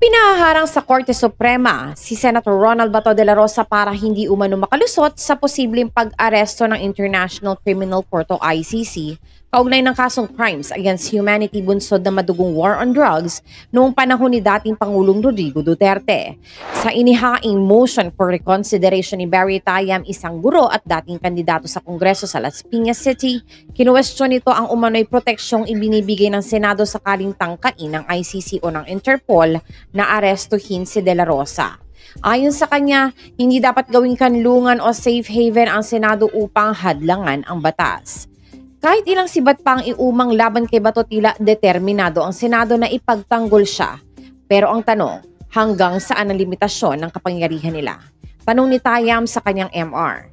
Pinahaharang sa Korte Suprema si Senator Ronald Bato de la Rosa para hindi umano makalusot sa posibleng pag-aresto ng International Criminal Court o ICC kaugnay ng kasong Crimes Against Humanity bunsod na madugong war on drugs noong panahon ni dating Pangulong Rodrigo Duterte. Sa inihaing motion for reconsideration ni Barry Tayam, isang guro at dating kandidato sa Kongreso sa Las Piñas City, kinuwestiyon nito ang umano'y proteksyong ibinibigay ng Senado sakaling tangkain ng ICC o ng Interpol na arestuhin si De La Rosa. Ayon sa kanya, hindi dapat gawing kanlungan o safe haven ang Senado upang hadlangan ang batas. Kahit ilang sibat pa ang iumang laban kay Bato, tila determinado ang Senado na ipagtanggol siya. Pero ang tanong, hanggang saan ang limitasyon ng kapangyarihan nila? Tanong ni Tayam sa kanyang MR.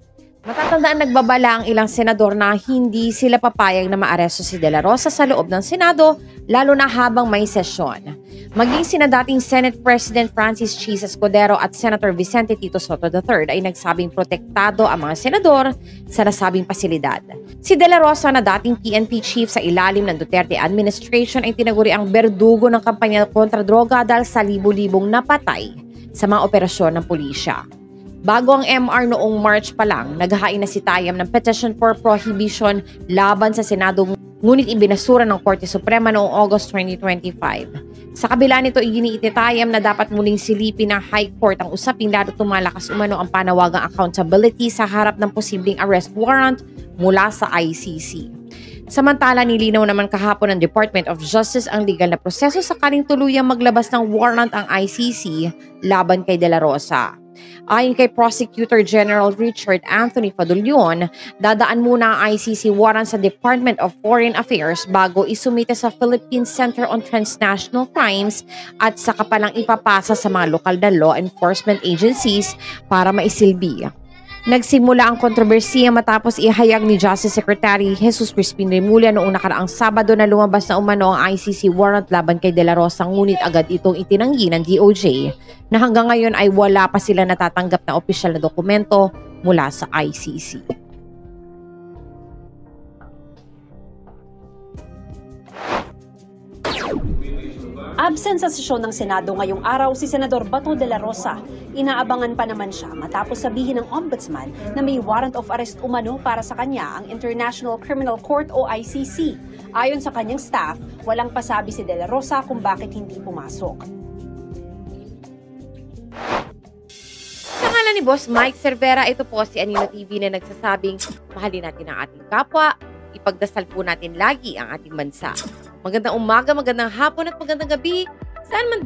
Matatandaan nagbabala ang ilang senador na hindi sila papayag na maaresto si De La Rosa sa loob ng Senado, lalo na habang may sesyon. Maging sina dating Senate President Francis Chis Escudero at Senator Vicente Tito Soto III ay nagsabing protektado ang mga senador sa nasabing pasilidad. Si De La Rosa na dating PNP chief sa ilalim ng Duterte administration ay tinaguri ang berdugo ng kampanya kontra droga dahil sa libu-libong napatay sa mga operasyon ng pulisya. Bago ang MR noong March pa lang, naghahain na si Tayam ng petition for prohibition laban sa Senado, ngunit ibinasura ng Korte Suprema noong August 2025. Sa kabila nito, iginiiti Tayam na dapat muling silipin ng High Court ang usapin lalo tumalakas umano ang panawagang accountability sa harap ng posibleng arrest warrant mula sa ICC. Samantala, nilinaw naman kahapon ng Department of Justice ang legal na proseso sakaling tuluyang maglabas ng warrant ang ICC laban kay De La Rosa. Ayon kay Prosecutor General Richard Anthony Fadulion, dadaan muna ang ICC warrant sa Department of Foreign Affairs bago isumite sa Philippine Center on Transnational Crimes at saka palang ipapasa sa mga lokal na law enforcement agencies para maisilbi. Nagsimula ang kontrobersiya matapos ihayag ni Justice Secretary Jesus Crispin Remulla noong nakaraang Sabado na lumabas na umano ang ICC warrant laban kay De La Rosa, ngunit agad itong itinanggi ng DOJ na hanggang ngayon ay wala pa sila natatanggap na opisyal na dokumento mula sa ICC. Absent sa sesyon ng Senado ngayong araw si Senador Bato de la Rosa. Inaabangan pa naman siya matapos sabihin ng Ombudsman na may warrant of arrest umano para sa kanya ang International Criminal Court o ICC. Ayon sa kanyang staff, walang pasabi si De La Rosa kung bakit hindi pumasok. Sa ngalan ni Boss Mike Cervera, ito po si Anino TV na nagsasabing mahalin natin ang ating kapwa, ipagdasal po natin lagi ang ating bansa. Magandang umaga, magandang hapon at magandang gabi. Saan man